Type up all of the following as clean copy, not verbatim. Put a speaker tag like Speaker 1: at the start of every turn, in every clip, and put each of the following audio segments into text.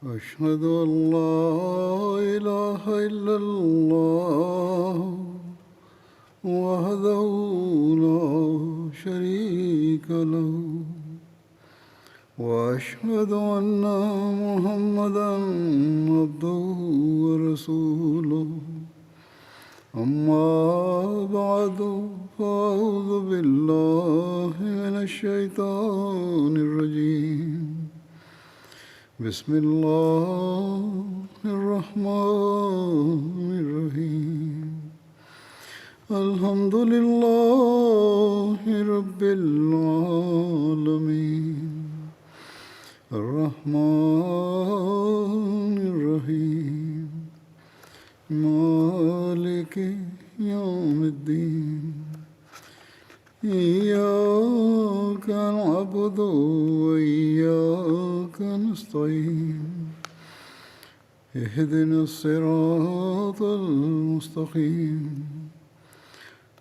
Speaker 1: أشهد أن لا إله إلا الله وحده لا شريك له وأشهد أن محمدا عبده ورسوله أما بعد فأعوذ بالله من الشيطان الرجيم بسم الله الرحمن الرحيم الحمد لله رب العالمين الرحمن الرحيم مالك يوم الدين إياك نعبد وإياك نستعين اهدنا الصراط المستقيم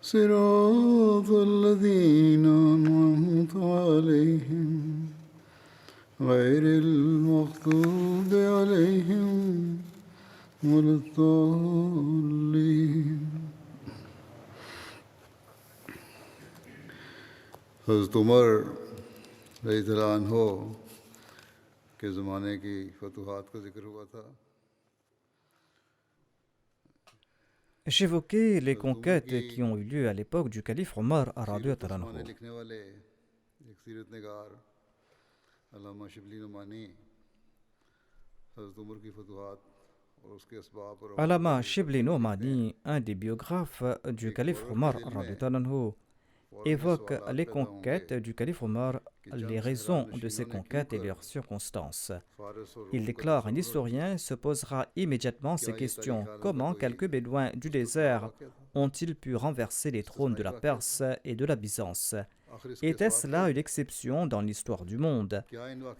Speaker 1: صراط الذين أنعمت عليهم غير المغضوب عليهم ولا الضالين حضرت عمر رضی اللہ عنہ کے زمانے کی فتوحات کا ذکر ہوا تھا.
Speaker 2: J'évoquais les conquêtes qui ont eu lieu à l'époque du calife Omar
Speaker 1: سیرت
Speaker 2: radhiyallahu
Speaker 1: عثمانی
Speaker 2: anhu.
Speaker 1: لکھنے والے ایک سیرت نگار علامہ شبلی نعمانی حضرت عمر کی فتوحات اور اس کے اسباب اور
Speaker 2: Allama Shibli Nomani, un des biographes du calife Omar radhiyallahu anhu, évoque les conquêtes du calife Omar, les raisons de ces conquêtes et leurs circonstances. Il déclare: un historien se posera immédiatement ces questions. Comment quelques bédouins du désert ont-ils pu renverser les trônes de la Perse et de la Byzance? Était-ce là une exception dans l'histoire du monde?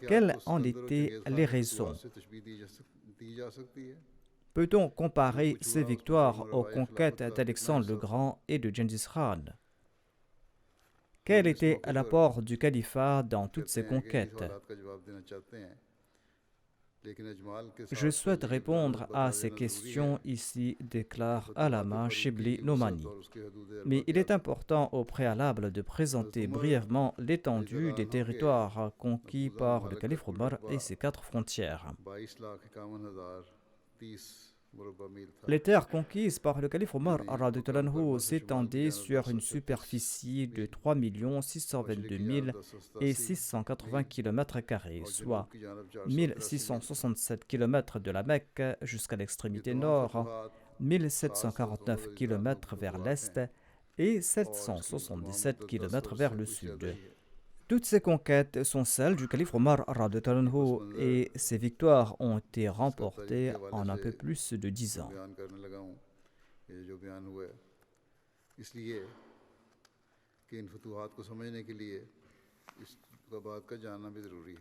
Speaker 2: Quelles en étaient les raisons? Peut-on comparer ces victoires aux conquêtes d'Alexandre le Grand et de Gengis Khan? Quel était l'apport du califat dans toutes ces conquêtes? Je souhaite répondre à ces questions ici, déclare Allama Shibli Nomani. Mais il est important au préalable de présenter brièvement l'étendue des territoires conquis par le calife Omar et ses 4 frontières. Les terres conquises par le calife Omar radhiyallahu anhu s'étendaient sur une superficie de 3 622 680 km², soit 1667 km de la Mecque jusqu'à l'extrémité nord, 1749 km vers l'est et 777 km vers le sud. Toutes ces conquêtes sont celles du calife Omar radhiyallahu anhu et ces victoires ont été remportées en un peu plus de 10 ans.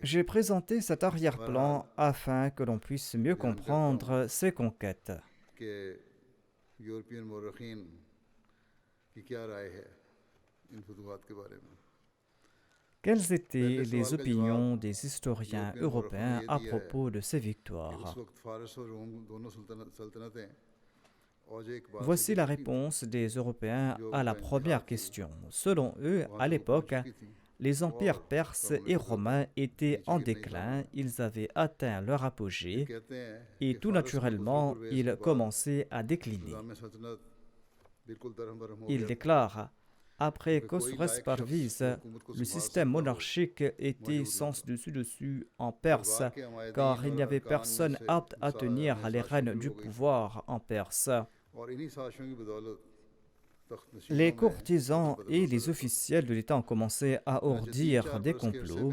Speaker 2: J'ai présenté cet arrière-plan afin que l'on puisse mieux comprendre ces conquêtes. Quelles étaient les opinions des historiens européens à propos de ces victoires? Voici la réponse des Européens à la première question. Selon eux, à l'époque, les empires perses et romains étaient en déclin, ils avaient atteint leur apogée et tout naturellement, ils commençaient à décliner. Ils déclarent: après Khosroes Parviz, le système monarchique était sens dessus en Perse, car il n'y avait personne apte à tenir les rênes du pouvoir en Perse. Les courtisans et les officiels de l'État ont commencé à ourdir des complots,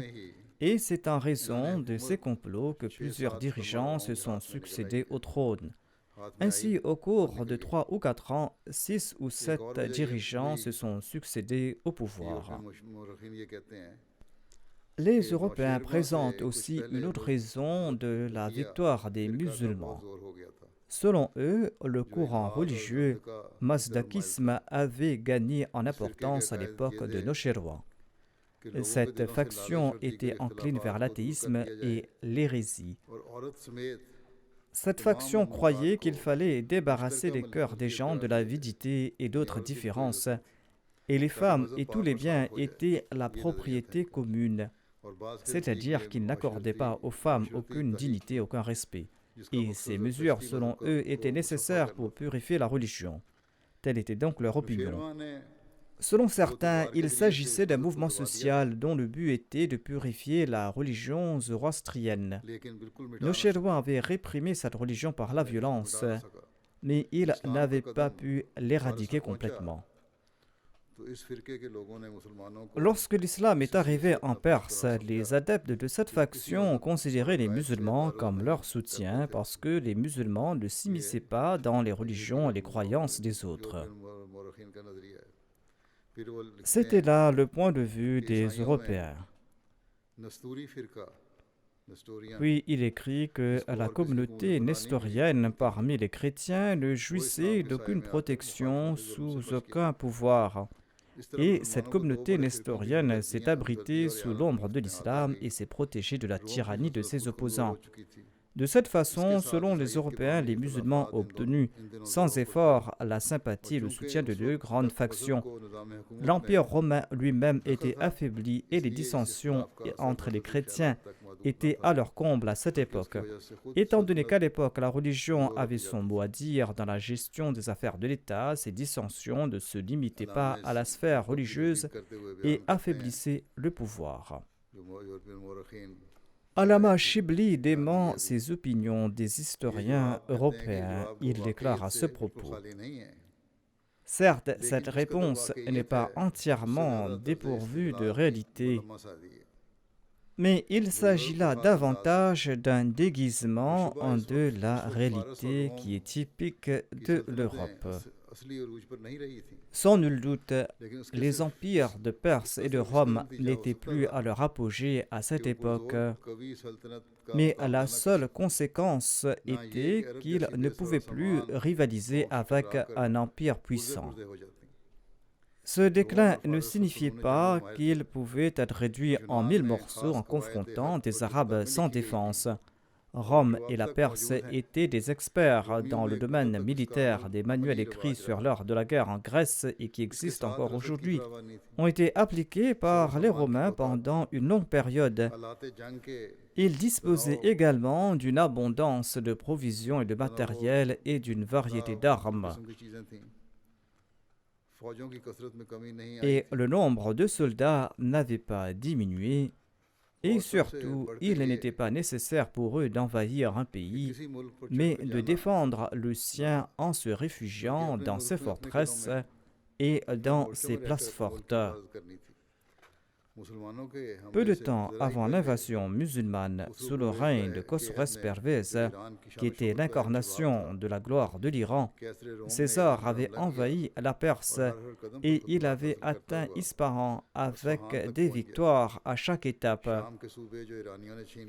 Speaker 2: et c'est en raison de ces complots que plusieurs dirigeants se sont succédés au trône. Ainsi, au cours de 3 ou 4 ans, 6 ou 7 dirigeants se sont succédés au pouvoir. Les Européens présentent aussi une autre raison de la victoire des musulmans. Selon eux, le courant religieux mazdakisme avait gagné en importance à l'époque de Noshirwan. Cette faction était encline vers l'athéisme et l'hérésie. Cette faction croyait qu'il fallait débarrasser les cœurs des gens de l'avidité et d'autres différences, et les femmes et tous les biens étaient la propriété commune, c'est-à-dire qu'ils n'accordaient pas aux femmes aucune dignité, aucun respect. Et ces mesures, selon eux, étaient nécessaires pour purifier la religion. Telle était donc leur opinion. Selon certains, il s'agissait d'un mouvement social dont le but était de purifier la religion zoroastrienne. Noshirwan avait réprimé cette religion par la violence, mais il n'avait pas pu l'éradiquer complètement. Lorsque l'islam est arrivé en Perse, les adeptes de cette faction ont considéré les musulmans comme leur soutien parce que les musulmans ne s'immisçaient pas dans les religions et les croyances des autres. C'était là le point de vue des Européens. Puis il écrit que la communauté nestorienne parmi les chrétiens ne jouissait d'aucune protection sous aucun pouvoir. Et cette communauté nestorienne s'est abritée sous l'ombre de l'islam et s'est protégée de la tyrannie de ses opposants. De cette façon, selon les Européens, les musulmans ont obtenu sans effort la sympathie et le soutien de deux grandes factions. L'Empire romain lui-même était affaibli et les dissensions entre les chrétiens étaient à leur comble à cette époque. Étant donné qu'à l'époque, la religion avait son mot à dire dans la gestion des affaires de l'État, ces dissensions ne se limitaient pas à la sphère religieuse et affaiblissaient le pouvoir. Allama Shibli dément ces opinions des historiens européens. Il déclare à ce propos: certes, cette réponse n'est pas entièrement dépourvue de réalité, mais il s'agit là davantage d'un déguisement de la réalité qui est typique de l'Europe. Sans nul doute, les empires de Perse et de Rome n'étaient plus à leur apogée à cette époque, mais la seule conséquence était qu'ils ne pouvaient plus rivaliser avec un empire puissant. Ce déclin ne signifiait pas qu'ils pouvaient être réduits en 1000 morceaux en confrontant des Arabes sans défense. Rome et la Perse étaient des experts dans le domaine militaire. Des manuels écrits sur l'art de la guerre en Grèce et qui existent encore aujourd'hui ont été appliqués par les Romains pendant une longue période. Ils disposaient également d'une abondance de provisions et de matériel et d'une variété d'armes. Et le nombre de soldats n'avait pas diminué. Et surtout, il n'était pas nécessaire pour eux d'envahir un pays, mais de défendre le sien en se réfugiant dans ses forteresses et dans ses places fortes. Peu de temps avant l'invasion musulmane sous le règne de Khosroes Pervez, qui était l'incarnation de la gloire de l'Iran, César avait envahi la Perse et il avait atteint Ispahan avec des victoires à chaque étape.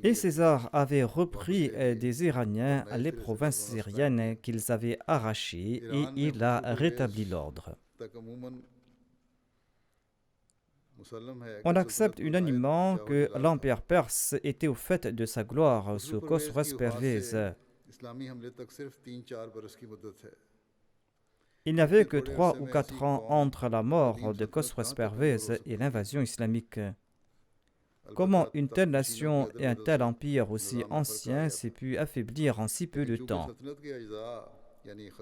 Speaker 2: Et César avait repris des Iraniens les provinces syriennes qu'ils avaient arrachées et il a rétabli l'ordre. On accepte unanimement que l'empire perse était au fait de sa gloire sous Khosroes Pervez. Il n'y avait que 3 ou 4 ans entre la mort de Khosroes Pervez et l'invasion islamique. Comment une telle nation et un tel empire aussi ancien s'est pu affaiblir en si peu de temps?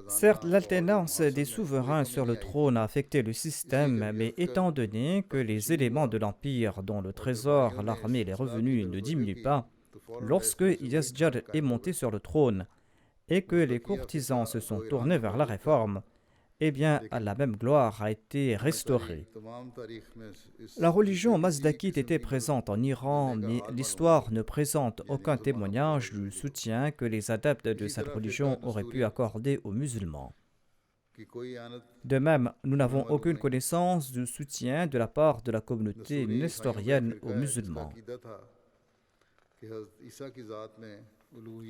Speaker 2: Certes, l'alternance des souverains sur le trône a affecté le système, mais étant donné que les éléments de l'empire, dont le trésor, l'armée et les revenus, ne diminuent pas, lorsque Yazdjad est monté sur le trône et que les courtisans se sont tournés vers la réforme, eh bien, la même gloire a été restaurée. La religion mazdakite était présente en Iran, mais l'histoire ne présente aucun témoignage du soutien que les adeptes de cette religion auraient pu accorder aux musulmans. De même, nous n'avons aucune connaissance du soutien de la part de la communauté nestorienne aux musulmans.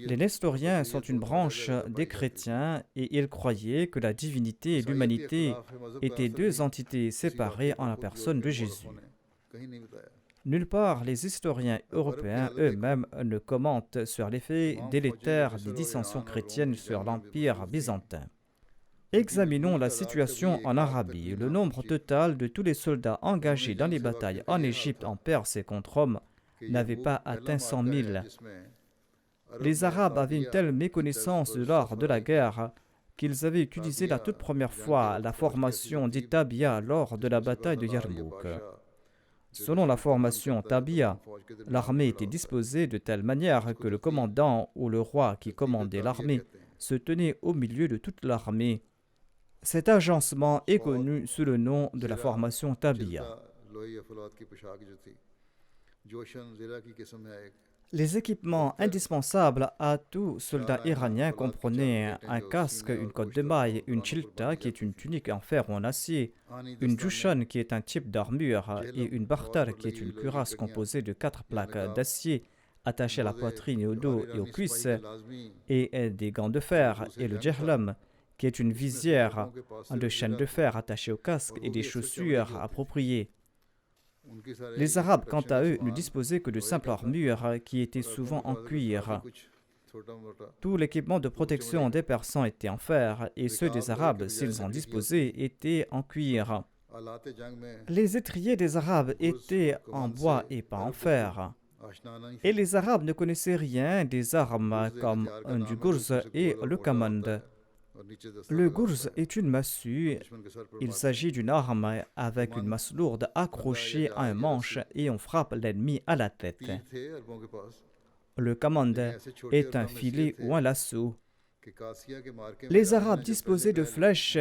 Speaker 2: Les nestoriens sont une branche des chrétiens et ils croyaient que la divinité et l'humanité étaient 2 entités séparées en la personne de Jésus. Nulle part, les historiens européens eux-mêmes ne commentent sur l'effet délétère des dissensions chrétiennes sur l'Empire byzantin. Examinons la situation en Arabie. Le nombre total de tous les soldats engagés dans les batailles en Égypte, en Perse et contre Rome n'avait pas atteint 100 000. Les Arabes avaient une telle méconnaissance de l'art de la guerre qu'ils avaient utilisé la toute première fois la formation des Tabia lors de la bataille de Yarmouk. Selon la formation Tabia, l'armée était disposée de telle manière que le commandant ou le roi qui commandait l'armée se tenait au milieu de toute l'armée. Cet agencement est connu sous le nom de la formation Tabia. Les équipements indispensables à tout soldat iranien comprenaient un casque, une cotte de maille, une chilta qui est une tunique en fer ou en acier, une jushan qui est un type d'armure et une bartar qui est une cuirasse composée de 4 plaques d'acier attachées à la poitrine et au dos et aux cuisses, et des gants de fer, et le jahlam qui est une visière de chaîne de fer attachée au casque et des chaussures appropriées. Les Arabes, quant à eux, ne disposaient que de simples armures qui étaient souvent en cuir. Tout l'équipement de protection des Persans était en fer et ceux des Arabes, s'ils en disposaient, étaient en cuir. Les étriers des Arabes étaient en bois et pas en fer. Et les Arabes ne connaissaient rien des armes comme du gourz et le kamand. Le gourz est une massue. Il s'agit d'une arme avec une masse lourde accrochée à un manche et on frappe l'ennemi à la tête. Le kamand est un filet ou un lasso. Les Arabes disposaient de flèches,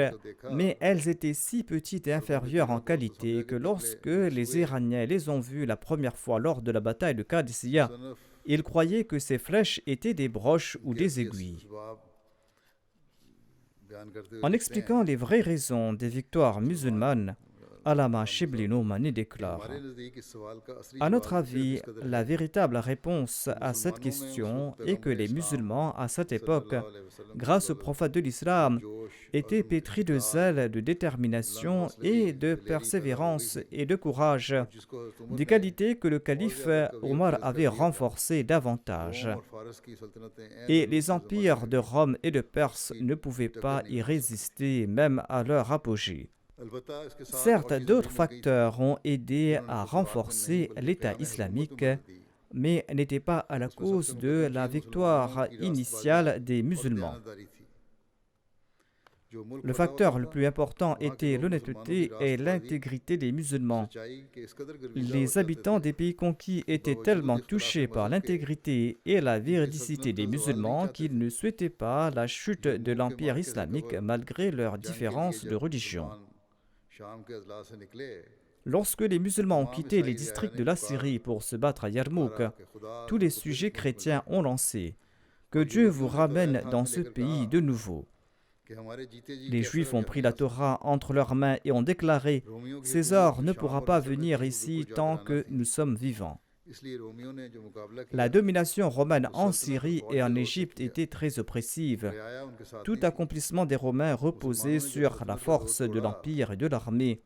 Speaker 2: mais elles étaient si petites et inférieures en qualité que lorsque les Iraniens les ont vues la première fois lors de la bataille de Qadisiyah, ils croyaient que ces flèches étaient des broches ou des aiguilles. En expliquant les vraies raisons des victoires musulmanes, Allama Shibli Nomani déclare: à notre avis, la véritable réponse à cette question est que les musulmans, à cette époque, grâce au prophète de l'islam, étaient pétris de zèle, de détermination et de persévérance et de courage, des qualités que le calife Omar avait renforcées davantage. Et les empires de Rome et de Perse ne pouvaient pas y résister, même à leur apogée. Certes, d'autres facteurs ont aidé à renforcer l'État islamique, mais n'étaient pas à la cause de la victoire initiale des musulmans. Le facteur le plus important était l'honnêteté et l'intégrité des musulmans. Les habitants des pays conquis étaient tellement touchés par l'intégrité et la véridicité des musulmans qu'ils ne souhaitaient pas la chute de l'empire islamique malgré leurs différences de religion. Lorsque les musulmans ont quitté les districts de la Syrie pour se battre à Yarmouk, tous les sujets chrétiens ont lancé « Que Dieu vous ramène dans ce pays de nouveau ». Les Juifs ont pris la Torah entre leurs mains et ont déclaré « César ne pourra pas venir ici tant que nous sommes vivants ». La domination romaine en Syrie et en Égypte était très oppressive. Tout accomplissement des Romains reposait sur la force de l'Empire et de l'armée.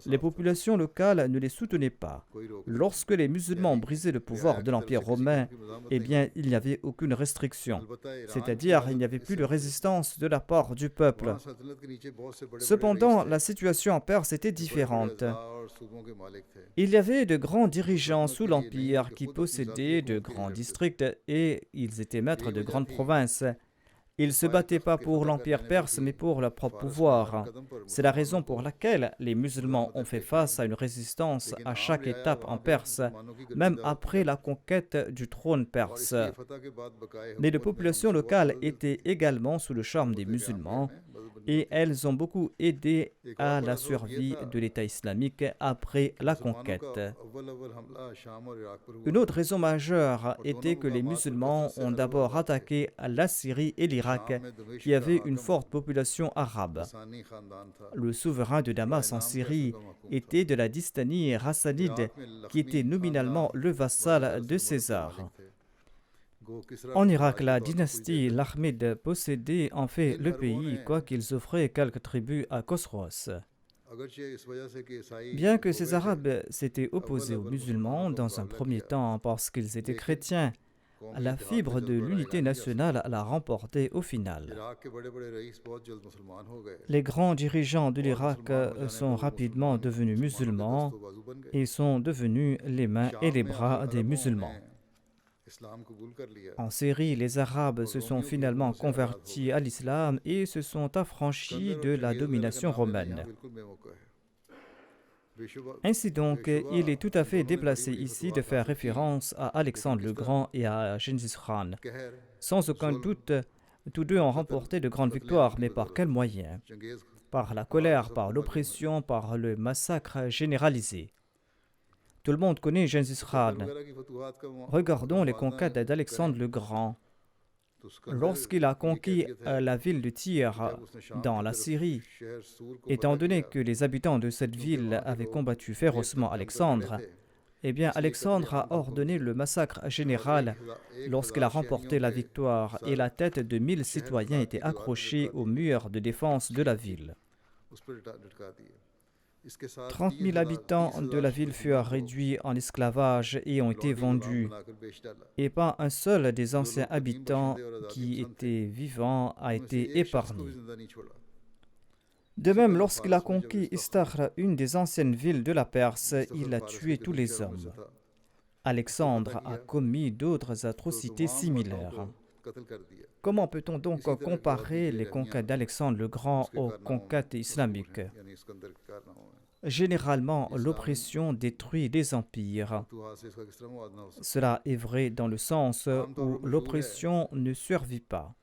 Speaker 2: Les populations locales ne les soutenaient pas. Lorsque les musulmans ont brisé le pouvoir de l'Empire romain, eh bien, il n'y avait aucune restriction. C'est-à-dire, il n'y avait plus de résistance de la part du peuple. Cependant, la situation en Perse était différente. Il y avait de grands dirigeants sous l'Empire qui possédaient de grands districts et ils étaient maîtres de grandes provinces. Ils ne se battaient pas pour l'Empire perse mais pour leur propre pouvoir. C'est la raison pour laquelle les musulmans ont fait face à une résistance à chaque étape en Perse, même après la conquête du trône perse. Mais les populations locales étaient également sous le charme des musulmans et elles ont beaucoup aidé à la survie de l'État islamique après la conquête. Une autre raison majeure était que les musulmans ont d'abord attaqué la Syrie et l'Irak, qui avaient une forte population arabe. Le souverain de Damas en Syrie était de la dynastie rassanide, qui était nominalement le vassal de César. En Irak, la dynastie Lahmide possédait en fait le pays, quoiqu'ils offraient quelques tribus à Khosroes. Bien que ces Arabes s'étaient opposés aux musulmans dans un premier temps parce qu'ils étaient chrétiens, la fibre de l'unité nationale l'a remporté au final. Les grands dirigeants de l'Irak sont rapidement devenus musulmans et sont devenus les mains et les bras des musulmans. En Syrie, les Arabes se sont finalement convertis à l'islam et se sont affranchis de la domination romaine. Ainsi donc, il est tout à fait déplacé ici de faire référence à Alexandre le Grand et à Gengis Khan. Sans aucun doute, tous deux ont remporté de grandes victoires, mais par quels moyens? Par la colère, par l'oppression, par le massacre généralisé. Tout le monde connaît Gengis Khan. Regardons les conquêtes d'Alexandre le Grand. Lorsqu'il a conquis la ville de Tyr dans la Syrie, étant donné que les habitants de cette ville avaient combattu férocement Alexandre, eh bien Alexandre a ordonné le massacre général lorsqu'il a remporté la victoire et la tête de 1000 citoyens était accrochée au mur de défense de la ville. 30 000 habitants de la ville furent réduits en esclavage et ont été vendus. Et pas un seul des anciens habitants qui étaient vivants a été épargné. De même, lorsqu'il a conquis Istakhr, une des anciennes villes de la Perse, il a tué tous les hommes. Alexandre a commis d'autres atrocités similaires. Comment peut-on donc comparer les conquêtes d'Alexandre le Grand aux conquêtes islamiques? Généralement, l'oppression détruit les empires. Cela est vrai dans le sens où l'oppression ne survit pas.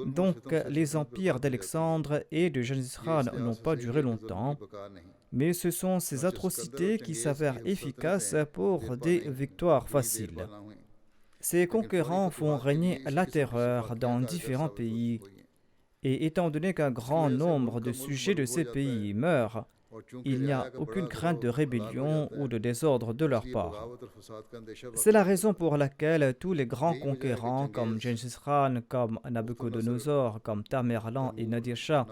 Speaker 2: Donc, les empires d'Alexandre et de Gengis Khan n'ont pas duré longtemps, mais ce sont ces atrocités qui s'avèrent efficaces pour des victoires faciles. Ces conquérants font régner la terreur dans différents pays, et étant donné qu'un grand nombre de sujets de ces pays meurent, il n'y a aucune crainte de rébellion ou de désordre de leur part. C'est la raison pour laquelle tous les grands conquérants comme Gengis Khan, comme Nabucodonosor, comme Tamerlan et Nadir Shah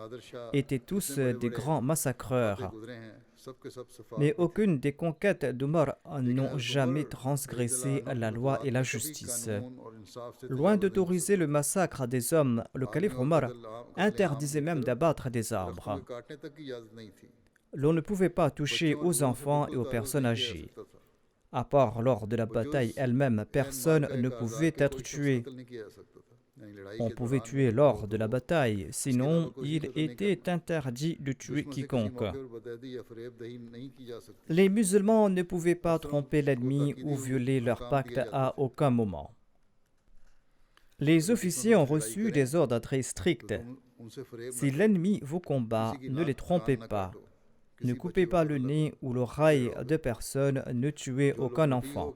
Speaker 2: étaient tous des grands massacreurs. Mais aucune des conquêtes d'Omar n'ont jamais transgressé la loi et la justice. Loin d'autoriser le massacre des hommes, le calife Omar interdisait même d'abattre des arbres. L'on ne pouvait pas toucher aux enfants et aux personnes âgées. À part lors de la bataille elle-même, personne ne pouvait être tué. On pouvait tuer lors de la bataille, sinon il était interdit de tuer quiconque. Les musulmans ne pouvaient pas tromper l'ennemi ou violer leur pacte à aucun moment. Les officiers ont reçu des ordres très stricts. Si l'ennemi vous combat, ne les trompez pas. Ne coupez pas le nez ou l'oreille de personne, ne tuez aucun enfant.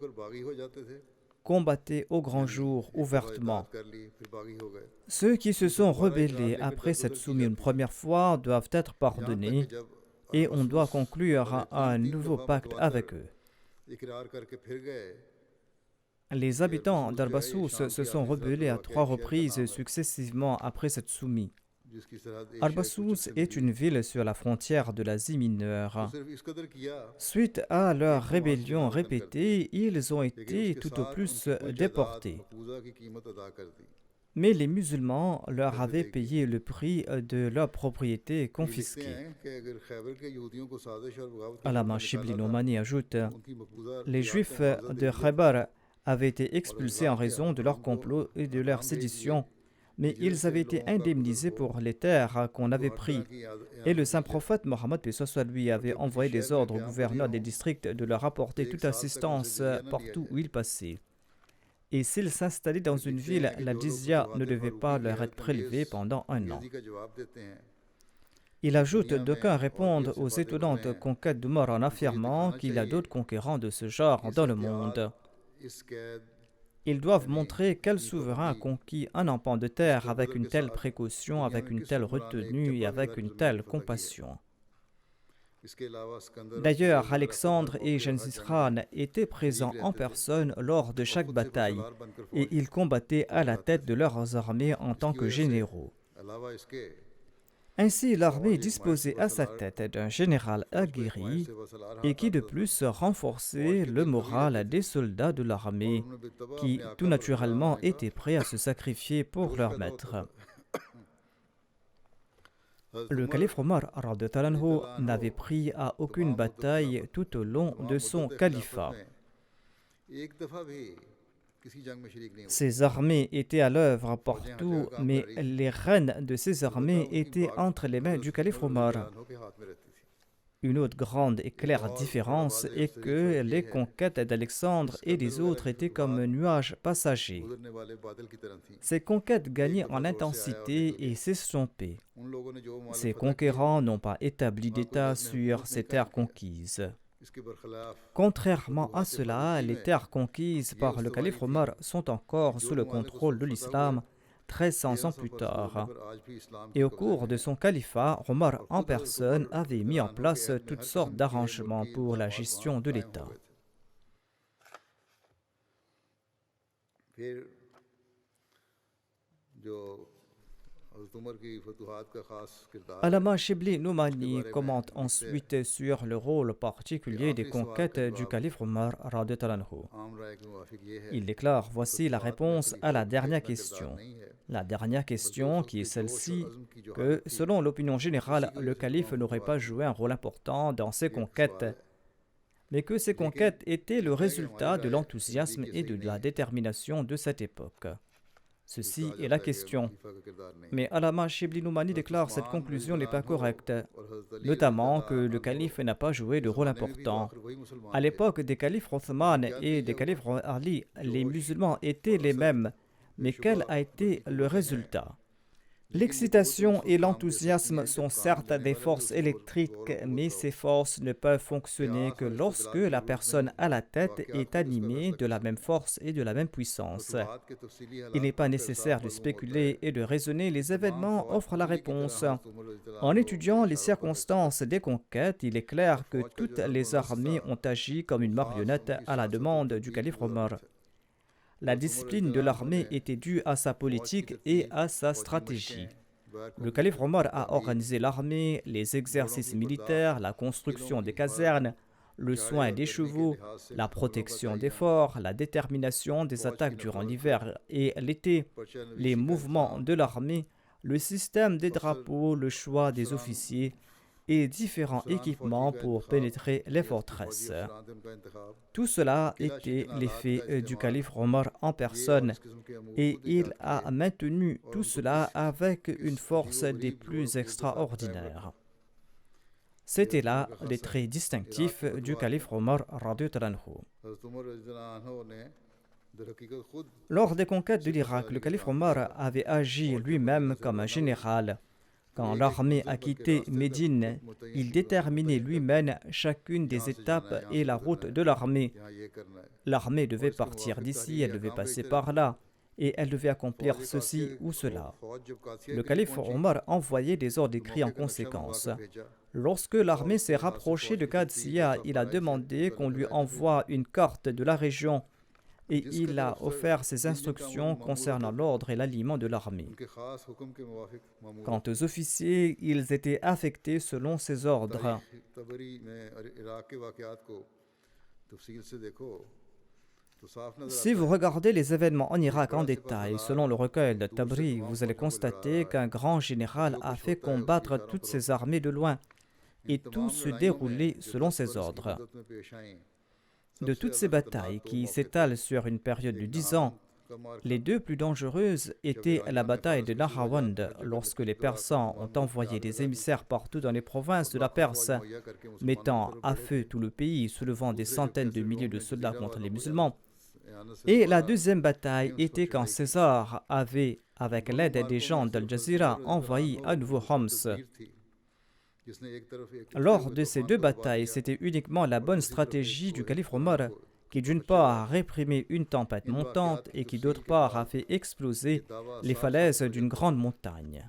Speaker 2: Combattez au grand jour ouvertement. Ceux qui se sont rebellés après s'être soumis une première fois doivent être pardonnés et on doit conclure un nouveau pacte avec eux. Les habitants d'Arbassous se sont rebellés à 3 reprises successivement après s'être soumis. Arbassous est une ville sur la frontière de l'Asie mineure. Suite à leur rébellion répétée, ils ont été tout au plus déportés. Mais les musulmans leur avaient payé le prix de leurs propriétés confisquées. Allama Shibli Nomani ajoute, les Juifs de Khaybar avaient été expulsés en raison de leur complot et de leur sédition, mais ils avaient été indemnisés pour les terres qu'on avait prises. Et le saint prophète Mohammed lui avait envoyé des ordres aux gouverneurs des districts de leur apporter toute assistance partout où ils passaient. Et s'ils s'installaient dans une ville, la jizya ne devait pas leur être prélevée pendant 1 an. Il ajoute d'aucuns répondent aux étonnantes conquêtes d'Omar en affirmant qu'il y a d'autres conquérants de ce genre dans le monde. Ils doivent montrer quel souverain a conquis un empan de terre avec une telle précaution, avec une telle retenue et avec une telle compassion. D'ailleurs, Alexandre et Gengis Khan étaient présents en personne lors de chaque bataille et ils combattaient à la tête de leurs armées en tant que généraux. Ainsi, l'armée disposait à sa tête d'un général aguerri et qui de plus renforçait le moral des soldats de l'armée qui tout naturellement étaient prêts à se sacrifier pour leur maître. Le calife Omar radhiyallahu anhu n'avait pris à aucune bataille tout au long de son califat. Ses armées étaient à l'œuvre partout, mais les rênes de ces armées étaient entre les mains du calife Omar. Une autre grande et claire différence est que les conquêtes d'Alexandre et des autres étaient comme un nuage passager. Ces conquêtes gagnaient en intensité et s'estompaient. Ces conquérants n'ont pas établi d'État sur ces terres conquises. Contrairement à cela, les terres conquises par le calife Omar sont encore sous le contrôle de l'islam 1300 ans plus tard. Et au cours de son califat, Omar en personne avait mis en place toutes sortes d'arrangements pour la gestion de l'État. Allama Shibli Noumani commente ensuite sur le rôle particulier des conquêtes du calife Omar radhiyallahu anhu. Il déclare: voici la réponse à la dernière question. La dernière question qui est celle-ci, que selon l'opinion générale, le calife n'aurait pas joué un rôle important dans ces conquêtes, mais que ces conquêtes étaient le résultat de l'enthousiasme et de la détermination de cette époque. Ceci est la question. Mais Allama Shibli Noumani déclare cette conclusion n'est pas correcte, notamment que le calife n'a pas joué de rôle important. À l'époque des califes Othman et des califes Ali, les musulmans étaient les mêmes, mais quel a été le résultat? L'excitation et l'enthousiasme sont certes des forces électriques, mais ces forces ne peuvent fonctionner que lorsque la personne à la tête est animée de la même force et de la même puissance. Il n'est pas nécessaire de spéculer et de raisonner, les événements offrent la réponse. En étudiant les circonstances des conquêtes, il est clair que toutes les armées ont agi comme une marionnette à la demande du calife Omar. La discipline de l'armée était due à sa politique et à sa stratégie. Le calife Omar a organisé l'armée, les exercices militaires, la construction des casernes, le soin des chevaux, la protection des forts, la détermination des attaques durant l'hiver et l'été, les mouvements de l'armée, le système des drapeaux, le choix des officiers et différents équipements pour pénétrer les forteresses. Tout cela était l'effet du calife Omar en personne et il a maintenu tout cela avec une force des plus extraordinaires. C'était là les traits distinctifs du calife Omar radhiyallahu anhu. Lors des conquêtes de l'Irak, le calife Omar avait agi lui-même comme un général. Quand l'armée a quitté Médine, il déterminait lui-même chacune des étapes et la route de l'armée. L'armée devait partir d'ici, elle devait passer par là, et elle devait accomplir ceci ou cela. Le calife Omar envoyait des ordres écrits en conséquence. Lorsque l'armée s'est rapprochée de Qadsiya, il a demandé qu'on lui envoie une carte de la région et il a offert ses instructions concernant l'ordre et l'aliment de l'armée. Quant aux officiers, ils étaient affectés selon ses ordres. Si vous regardez les événements en Irak en détail, selon le recueil de Tabri, vous allez constater qu'un grand général a fait combattre toutes ses armées de loin et tout se déroulait selon ses ordres. De toutes ces batailles qui s'étalent sur une période de 10 ans, les deux plus dangereuses étaient la bataille de Nahawand, lorsque les Persans ont envoyé des émissaires partout dans les provinces de la Perse, mettant à feu tout le pays, soulevant des centaines de milliers de soldats contre les musulmans. Et la deuxième bataille était quand César avait, avec l'aide des gens d'Al-Jazira, envahi à nouveau Homs. Lors de ces deux batailles, c'était uniquement la bonne stratégie du calife Omar qui d'une part a réprimé une tempête montante et qui d'autre part a fait exploser les falaises d'une grande montagne.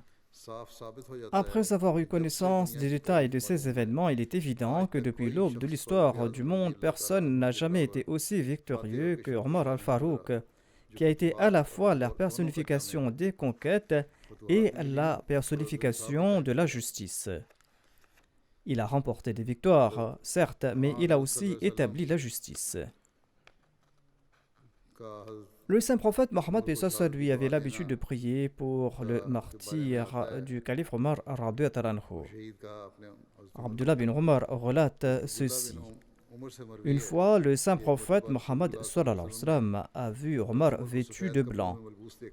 Speaker 2: Après avoir eu connaissance des détails de ces événements, il est évident que depuis l'aube de l'histoire du monde, personne n'a jamais été aussi victorieux que Omar al-Farouk, qui a été à la fois la personnification des conquêtes et la personnification de la justice. Il a remporté des victoires, certes, mais il a aussi établi la justice. Le saint prophète Mohammed lui avait l'habitude de prier pour le martyr du calife Omar radhiyallahu anhu. Abdullah bin Omar relate ceci. Une fois, le saint prophète Mohammed a vu Omar vêtu de blanc.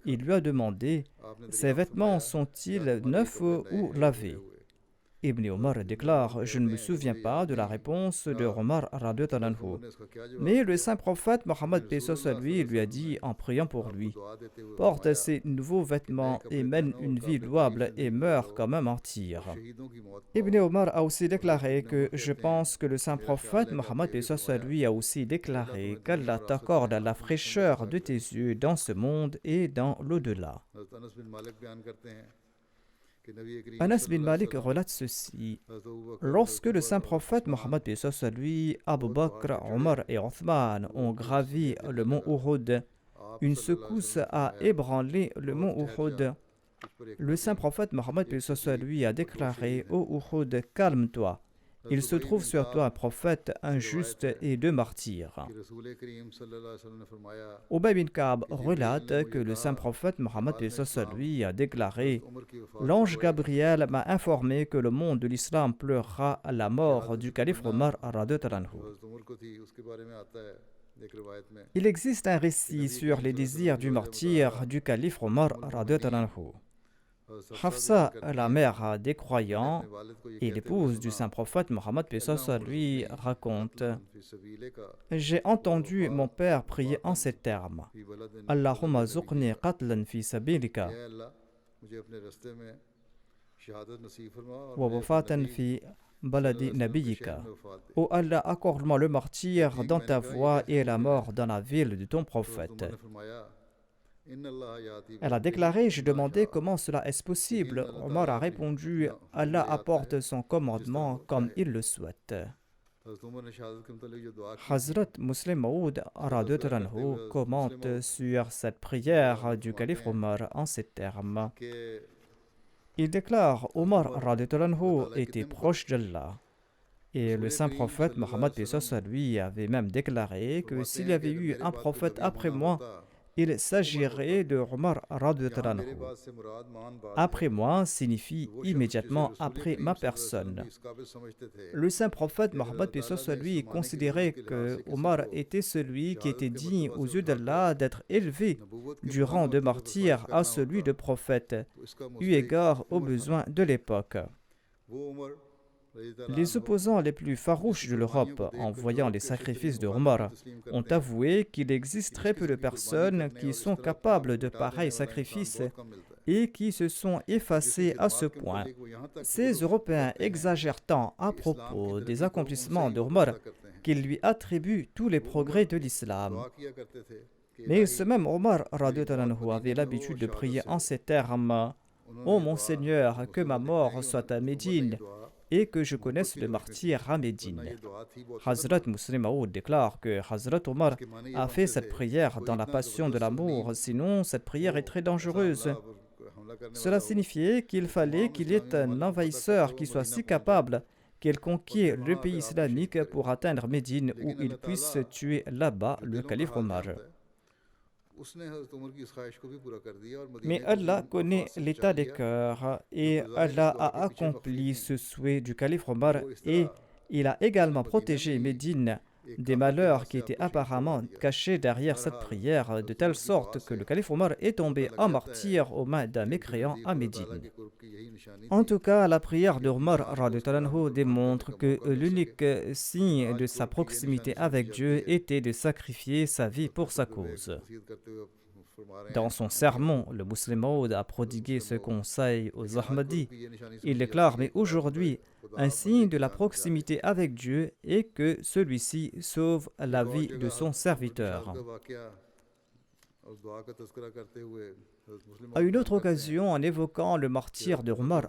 Speaker 2: Il lui a demandé « Ses vêtements sont-ils neufs ou lavés ?» Ibn Omar déclare « Je ne me souviens pas de la réponse de Omar radhiyallahu anhu. » Mais le saint prophète Mohammed lui a dit en priant pour lui « Porte ces nouveaux vêtements et mène une vie louable et meurt comme un martyr. » Ibn Omar a aussi déclaré que « Je pense que le saint prophète Mohammed lui a aussi déclaré qu'Allah t'accorde la fraîcheur de tes yeux dans ce monde et dans l'au-delà. » Anas bin Malik relate ceci. Lorsque le saint prophète Mohammed Abu Bakr, Omar et Othman ont gravi le mont Uhud, une secousse a ébranlé le mont Uhud. Le saint prophète Mohammed lui a déclaré « Ô Uhud, calme-toi. Il se trouve sur toi un prophète, un juste et deux martyrs. » Ubay bin Ka'b relate que le saint prophète Mohammed lui a déclaré « L'ange Gabriel m'a informé que le monde de l'islam pleurera à la mort du calife Omar radhiyallahu anhu. » Il existe un récit sur les désirs du martyr du calife Omar radhiyallahu anhu. Hafsa, la mère des croyants et l'épouse du saint prophète Mohammed lui raconte « J'ai entendu mon père prier en ces termes « Allahumma zuqni qatlan fi sabilika wa wafatan fi baladi nabiyika » Ô Allah, accorde-moi le martyr dans ta voie et la mort dans la ville de ton prophète. Elle a déclaré, j'ai demandé comment cela est possible. Omar a répondu, Allah apporte son commandement comme il le souhaite. Hazrat Muslim Maud commente sur cette prière du calife Omar en ces termes. Il déclare, Omar était proche d'Allah. Et le saint prophète Mohammed lui avait même déclaré que s'il y avait eu un prophète après moi, il s'agirait de Omar radhiyallahu anhu. Après moi signifie immédiatement après ma personne. Le saint prophète Mohammed lui considérait que Omar était celui qui était digne aux yeux d'Allah d'être élevé du rang de martyr à celui de prophète, eu égard aux besoins de l'époque. Les opposants les plus farouches de l'Europe, en voyant les sacrifices de Omar, ont avoué qu'il existe très peu de personnes qui sont capables de pareils sacrifices et qui se sont effacés à ce point. Ces Européens exagèrent tant à propos des accomplissements de Omar qu'ils lui attribuent tous les progrès de l'islam. Mais ce même Omar avait l'habitude de prier en ces termes « Ô mon Seigneur, que ma mort soit à Médine et que je connaisse le martyr à Médine. » Hazrat Muslim Maud déclare que Hazrat Omar a fait cette prière dans la passion de l'amour, sinon cette prière est très dangereuse. Cela signifiait qu'il fallait qu'il y ait un envahisseur qui soit si capable qu'il conquiert le pays islamique pour atteindre Médine où il puisse tuer là-bas le calife Omar. Mais Allah connaît l'état des cœurs et Allah a accompli ce souhait du calife Omar et il a également protégé Médine des malheurs qui étaient apparemment cachés derrière cette prière, de telle sorte que le calife Omar est tombé en martyr aux mains d'un mécréant à Médine. En tout cas, la prière d'Omar démontre que l'unique signe de sa proximité avec Dieu était de sacrifier sa vie pour sa cause. Dans son sermon, le Muslim Maud a prodigué ce conseil aux Ahmadis. Il déclare, mais aujourd'hui, un signe de la proximité avec Dieu est que celui-ci sauve la vie de son serviteur. À une autre occasion, en évoquant le martyr de Omar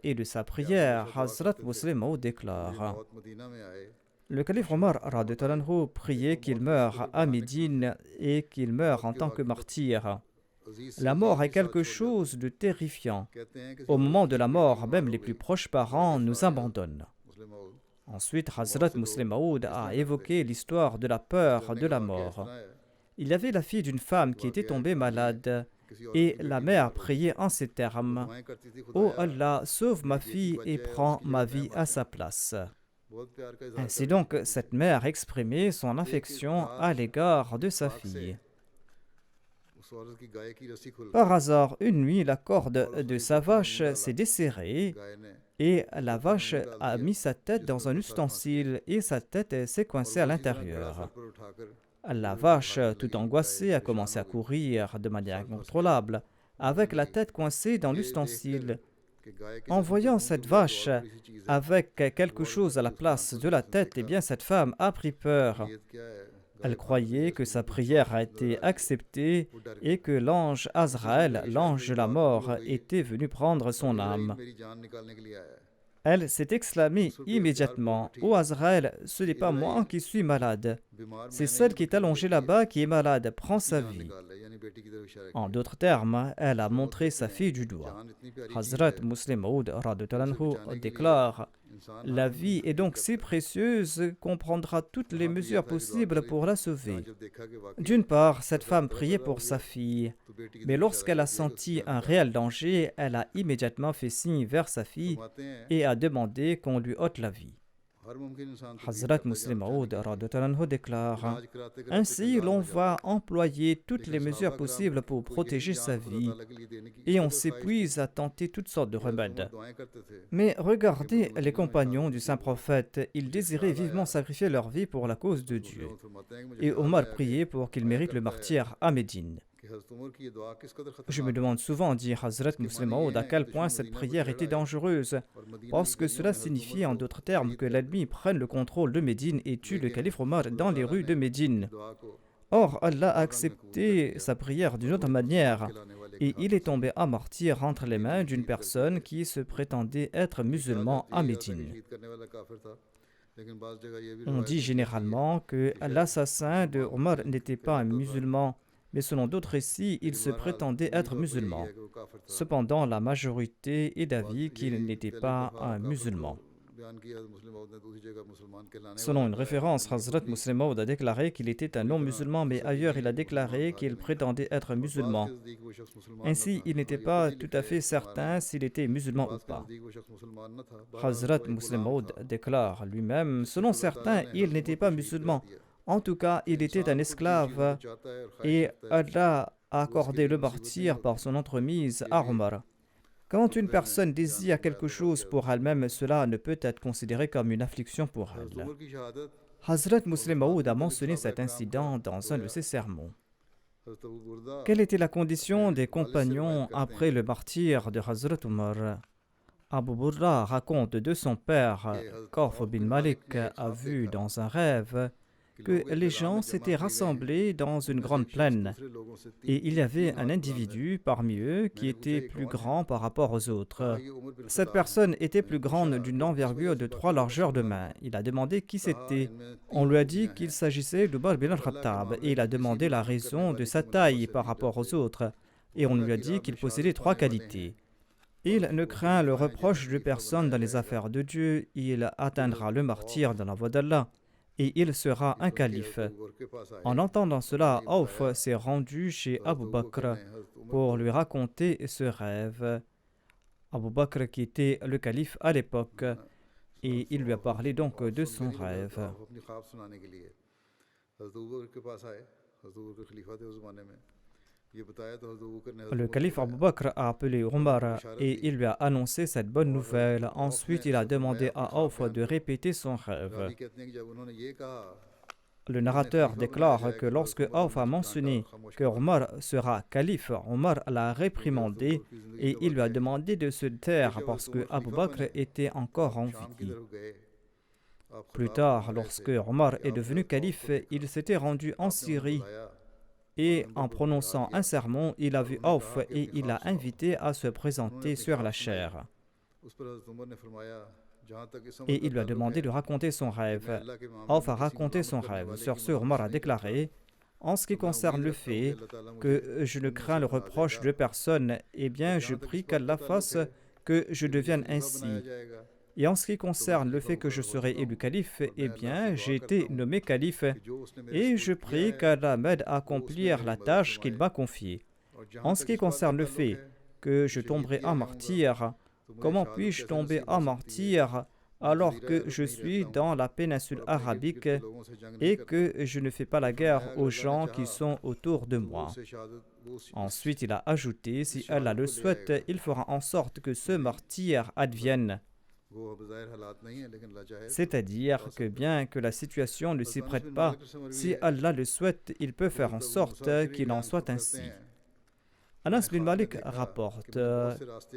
Speaker 2: et de sa prière, Hazrat Muslim Maud déclare Le calife Omar radhiyallahu anhu priait qu'il meure à Médine et qu'il meure en tant que martyr. La mort est quelque chose de terrifiant. Au moment de la mort, même les plus proches parents nous abandonnent. Ensuite, Hazrat Muslim Maud a évoqué l'histoire de la peur de la mort. Il y avait la fille d'une femme qui était tombée malade et la mère priait en ces termes: « Ô Allah, sauve ma fille et prends ma vie à sa place. » Ainsi donc, cette mère exprimait son affection à l'égard de sa fille. Par hasard, une nuit, la corde de sa vache s'est desserrée et la vache a mis sa tête dans un ustensile et sa tête s'est coincée à l'intérieur. La vache, tout angoissée, a commencé à courir de manière incontrôlable, avec la tête coincée dans l'ustensile. En voyant cette vache avec quelque chose à la place de la tête, eh bien cette femme a pris peur. Elle croyait que sa prière a été acceptée et que l'ange Azraël, l'ange de la mort, était venu prendre son âme. Elle s'est exclamée immédiatement: « Ô Azraël, ce n'est pas moi qui suis malade. C'est celle qui est allongée là-bas qui est malade. Prends sa vie. » En d'autres termes, elle a montré sa fille du doigt. Hazrat Muslim Maud déclare: « La vie est donc si précieuse qu'on prendra toutes les mesures possibles pour la sauver. » D'une part, cette femme priait pour sa fille, mais lorsqu'elle a senti un réel danger, elle a immédiatement fait signe vers sa fille et a demandé qu'on lui ôte la vie. Hazrat Muslim Maud déclare: « Ainsi, l'on va employer toutes les mesures possibles pour protéger sa vie et on s'épuise à tenter toutes sortes de remèdes. Mais regardez les compagnons du saint prophète, ils désiraient vivement sacrifier leur vie pour la cause de Dieu. Et Omar priait pour qu'il mérite le martyre à Médine. Je me demande souvent, dit Hazrat Muslim Maud, à quel point cette prière était dangereuse, parce que cela signifiait en d'autres termes que l'ennemi prenne le contrôle de Médine et tue le calife Omar dans les rues de Médine. Or, Allah a accepté sa prière d'une autre manière, et il est tombé à martyr entre les mains d'une personne qui se prétendait être musulman à Médine. On dit généralement que l'assassin de Omar n'était pas un musulman, mais selon d'autres récits, il se prétendait être musulman. Cependant, la majorité est d'avis qu'il n'était pas un musulman. Selon une référence, Hazrat Muslim Maud a déclaré qu'il était un non-musulman, mais ailleurs il a déclaré qu'il prétendait être musulman. Ainsi, il n'était pas tout à fait certain s'il était musulman ou pas. Hazrat Muslim Maud déclare lui-même: selon certains, il n'était pas musulman. En tout cas, il était un esclave et Allah a accordé le martyre par son entremise à Omar. Quand une personne désire quelque chose pour elle-même, cela ne peut être considéré comme une affliction pour elle. Hazrat Muslim Maud a mentionné cet incident dans un de ses sermons. Quelle était la condition des compagnons après le martyre de Hazrat Omar? Abu Burda raconte de son père qu'Awf bin Malik a vu dans un rêve que les gens s'étaient rassemblés dans une grande plaine et il y avait un individu parmi eux qui était plus grand par rapport aux autres. Cette personne était plus grande d'une envergure de 3 largeurs de main. Il a demandé qui c'était. On lui a dit qu'il s'agissait d'Umar bin al-Khattab et il a demandé la raison de sa taille par rapport aux autres et on lui a dit qu'il possédait 3 qualités. Il ne craint le reproche de personne dans les affaires de Dieu, il atteindra le martyre dans la voie d'Allah et il sera un calife. En entendant cela, Awf s'est rendu chez Abu Bakr pour lui raconter ce rêve. Abu Bakr qui était le calife à l'époque, et il lui a parlé donc de son rêve. Le calife Abu Bakr a appelé Omar et il lui a annoncé cette bonne nouvelle. Ensuite, il a demandé à Awf de répéter son rêve. Le narrateur déclare que lorsque Awf a mentionné que Omar sera calife, Omar l'a réprimandé et il lui a demandé de se taire parce que Abu Bakr était encore en vie. Plus tard, lorsque Omar est devenu calife, il s'était rendu en Syrie. Et en prononçant un sermon, il a vu Awf et il l'a invité à se présenter sur la chaire. et il lui a demandé de raconter son rêve. Auf a raconté son rêve. Sur ce, Omar a déclaré: en ce qui concerne le fait que je ne crains le reproche de personne, eh bien, je prie qu'Allah fasse que je devienne ainsi. Et en ce qui concerne le fait que je serai élu calife, eh bien, j'ai été nommé calife et je prie qu'Allah m'aide à accomplir la tâche qu'il m'a confiée. En ce qui concerne le fait que je tomberai en martyr, comment puis-je tomber en martyr alors que je suis dans la péninsule arabique et que je ne fais pas la guerre aux gens qui sont autour de moi? Ensuite, il a ajouté: si Allah le souhaite, il fera en sorte que ce martyr advienne. C'est-à-dire que bien que la situation ne s'y prête pas, si Allah le souhaite, il peut faire en sorte qu'il en soit ainsi. Anas bin Malik rapporte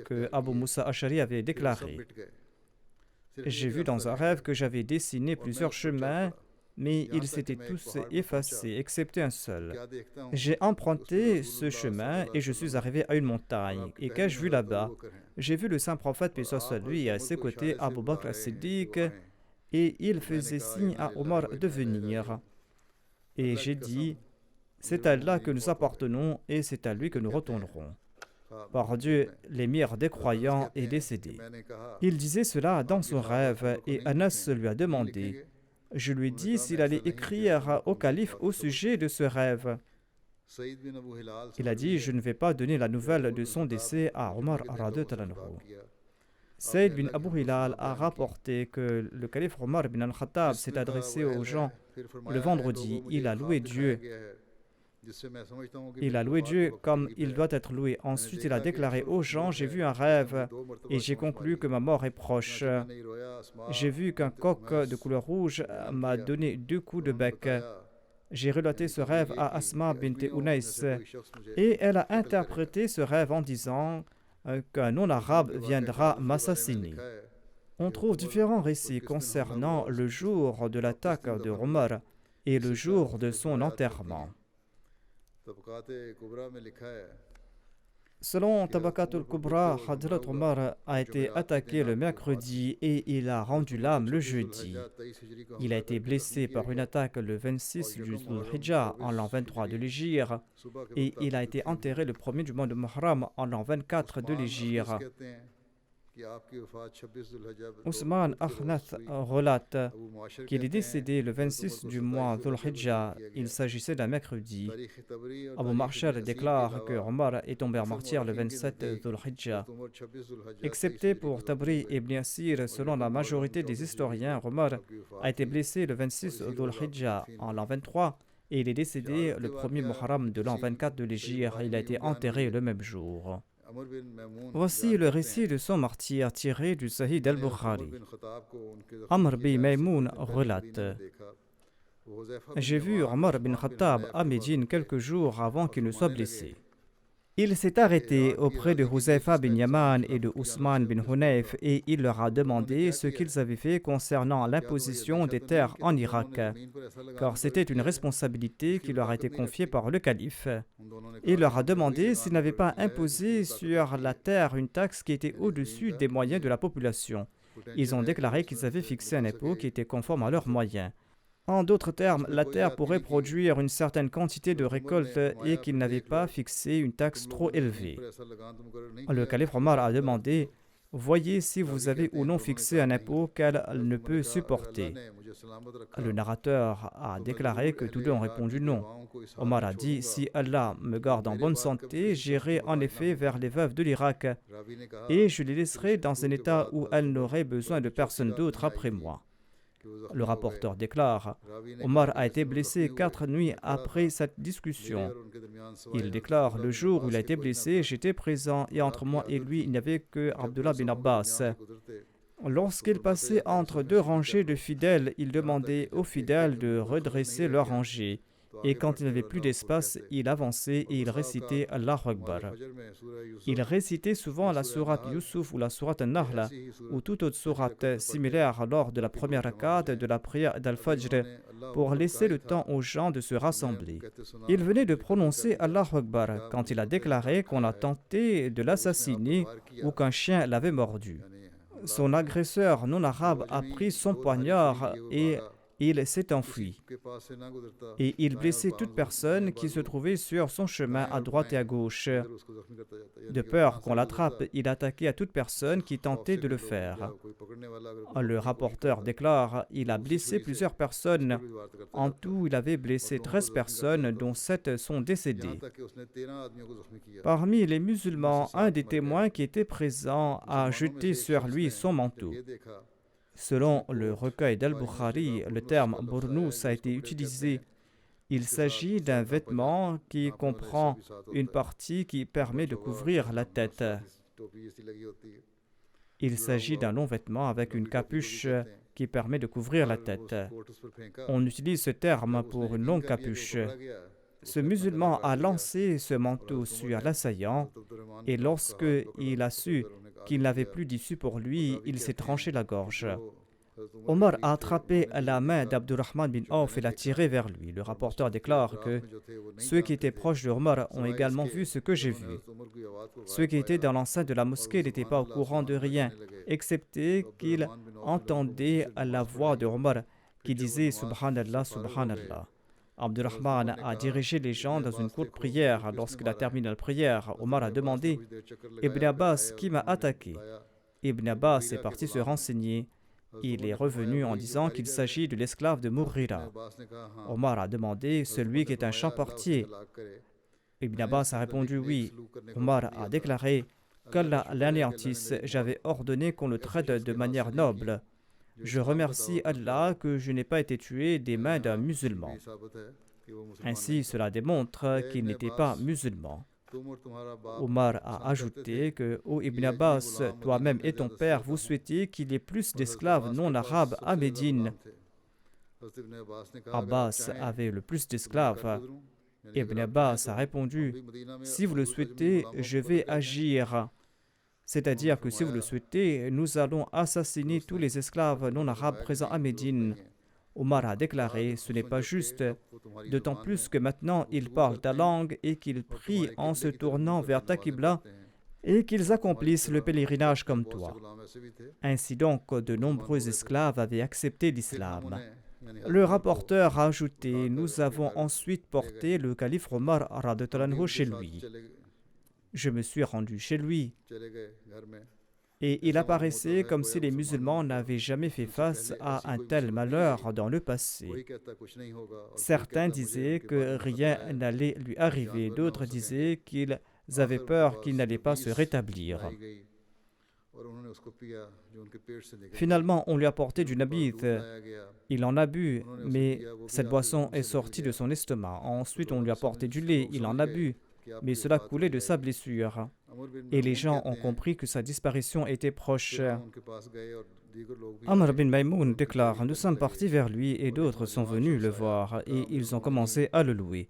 Speaker 2: que Abu Musa Ash'ari avait déclaré: j'ai vu dans un rêve que j'avais dessiné plusieurs chemins, mais ils s'étaient tous effacés, excepté un seul. J'ai emprunté ce chemin et je suis arrivé à une montagne. Et qu'ai-je vu là-bas? J'ai vu le saint prophète, paix soit sur lui, et à ses côtés Abu Bakr as-Siddiq, et il faisait signe à Omar de venir. Et j'ai dit: c'est à Allah que nous appartenons et c'est à lui que nous retournerons. Par Dieu, l'émir des croyants est décédé. Il disait cela dans son rêve et Anas lui a demandé. Je lui ai dit s'il allait écrire au calife au sujet de ce rêve. Il a dit: je ne vais pas donner la nouvelle de son décès à Omar radhiyallahu anhu. Saïd bin Abu Hilal a rapporté que le calife Omar bin al-Khattab s'est adressé aux gens le vendredi. Il a loué Dieu. Il a loué Dieu comme il doit être loué. Ensuite, il a déclaré aux gens: j'ai vu un rêve et j'ai conclu que ma mort est proche. J'ai vu qu'un coq de couleur rouge m'a donné 2 coups de bec. J'ai relaté ce rêve à Asma bint Unais et elle a interprété ce rêve en disant qu'un non-arabe viendra m'assassiner. On trouve différents récits concernant le jour de l'attaque de Omar et le jour de son enterrement. Selon Tabakat al-Kubra, Hadrat Omar a été attaqué le mercredi et il a rendu l'âme le jeudi. Il a été blessé par une attaque le 26 du Dhul-Hijjah en l'an 23 de l'Hégire et il a été enterré le 1er du mois de Muharram en l'an 24 de l'Hégire. Ousmane Akhnath relate qu'il est décédé le 26 du mois Dhul-Hijjah. Il s'agissait d'un mercredi. Abu Marshal déclare que Omar est tombé en martyr le 27 Dhul-Hijjah. Excepté pour Tabri et Ibn Asir, selon la majorité des historiens, Omar a été blessé le 26 Dhul-Hijjah en l'an 23 et il est décédé le 1er Muharram de l'an 24 de l'Hégire. Il a été enterré le même jour. Voici le récit de son martyr tiré du Sahih al-Bukhari. Amr bin Maymoun relate: j'ai vu Omar bin Khattab à Médine quelques jours avant qu'il ne soit blessé. Il s'est arrêté auprès de Huzaifa bin Yaman et de Ousmane bin Hunayf et il leur a demandé ce qu'ils avaient fait concernant l'imposition des terres en Irak, car c'était une responsabilité qui leur a été confiée par le calife. Il leur a demandé s'ils n'avaient pas imposé sur la terre une taxe qui était au-dessus des moyens de la population. Ils ont déclaré qu'ils avaient fixé un impôt qui était conforme à leurs moyens. En d'autres termes, la terre pourrait produire une certaine quantité de récolte et qu'ils n'avaient pas fixé une taxe trop élevée. Le calife Omar a demandé: voyez si vous avez ou non fixé un impôt qu'elle ne peut supporter. Le narrateur a déclaré que tous deux ont répondu non. Omar a dit: si Allah me garde en bonne santé, j'irai en effet vers les veuves de l'Irak et je les laisserai dans un état où elles n'auraient besoin de personne d'autre après moi. Le rapporteur déclare: Omar a été blessé 4 nuits après cette discussion. Il déclare: le jour où il a été blessé, j'étais présent et entre moi et lui, il n'y avait que Abdullah bin Abbas. Lorsqu'il passait entre 2 rangées de fidèles, il demandait aux fidèles de redresser leur rangée. Et quand il n'avait plus d'espace, il avançait et il récitait Allahu Akbar. Il récitait souvent la sourate Yusuf ou la sourate An-Nahl ou toute autre sourate similaire lors de la première rakat de la prière d'Al-Fajr pour laisser le temps aux gens de se rassembler. Il venait de prononcer Allahu Akbar quand il a déclaré qu'on a tenté de l'assassiner ou qu'un chien l'avait mordu. son agresseur non arabe a pris son poignard et il s'est enfui. Et il blessait toute personne qui se trouvait sur son chemin à droite et à gauche. De peur qu'on l'attrape, il attaquait à toute personne qui tentait de le faire. Le rapporteur déclare « Il a blessé plusieurs personnes. En tout, il avait blessé 13 personnes, dont 7 sont décédées. » Parmi les musulmans, un des témoins qui était présent a jeté sur lui son manteau. Selon le recueil d'Al-Bukhari, le terme « bournous » a été utilisé. Il s'agit d'un vêtement qui comprend une partie qui permet de couvrir la tête. Il s'agit d'un long vêtement avec une capuche qui permet de couvrir la tête. On utilise ce terme pour une longue capuche. Ce musulman a lancé ce manteau sur l'assaillant et lorsqu'il a su qu'il n'avait plus d'issue pour lui, il s'est tranché la gorge. Omar a attrapé la main d'Abdurrahman bin Auf et l'a tiré vers lui. Le rapporteur déclare que ceux qui étaient proches de Omar ont également vu ce que j'ai vu. Ceux qui étaient dans l'enceinte de la mosquée n'étaient pas au courant de rien, excepté qu'ils entendaient la voix de Omar qui disait « Subhanallah, Subhanallah ». Abdurrahman a dirigé les gens dans une courte prière. Lorsqu'il a terminé la prière, Omar a demandé « Ibn Abbas, qui m'a attaqué ?» Ibn Abbas est parti se renseigner. Il est revenu en disant qu'il s'agit de l'esclave de Mughira. Omar a demandé « Celui qui est un champ-portier ?» Ibn Abbas a répondu « Oui ». Omar a déclaré « Qu'Allah l'anéantisse, j'avais ordonné qu'on le traite de manière noble. Je remercie Allah que je n'ai pas été tué des mains d'un musulman. » Ainsi, cela démontre qu'il n'était pas musulman. Omar a ajouté que « Ô Ibn Abbas, toi-même et ton père, vous souhaitiez qu'il y ait plus d'esclaves non arabes à Médine. » Abbas avait le plus d'esclaves. Ibn Abbas a répondu « Si vous le souhaitez, je vais agir. » C'est-à-dire que si vous le souhaitez, nous allons assassiner tous les esclaves non arabes présents à Médine. Omar a déclaré « Ce n'est pas juste, d'autant plus que maintenant ils parlent ta langue et qu'ils prient en se tournant vers ta Qibla et qu'ils accomplissent le pèlerinage comme toi. » Ainsi donc, de nombreux esclaves avaient accepté l'islam. Le rapporteur a ajouté « Nous avons ensuite porté le calife Omar radhiyallahu anhu chez lui. Je me suis rendu chez lui. » Et il apparaissait comme si les musulmans n'avaient jamais fait face à un tel malheur dans le passé. Certains disaient que rien n'allait lui arriver, d'autres disaient qu'ils avaient peur qu'il n'allait pas se rétablir. Finalement, on lui a apporté du nabith. Il en a bu, mais cette boisson est sortie de son estomac. Ensuite, on lui a apporté du lait. Il en a bu, mais cela coulait de sa blessure. Et les gens ont compris que sa disparition était proche. Amr bin Maïmoun déclare « Nous sommes partis vers lui et d'autres sont venus le voir et ils ont commencé à le louer.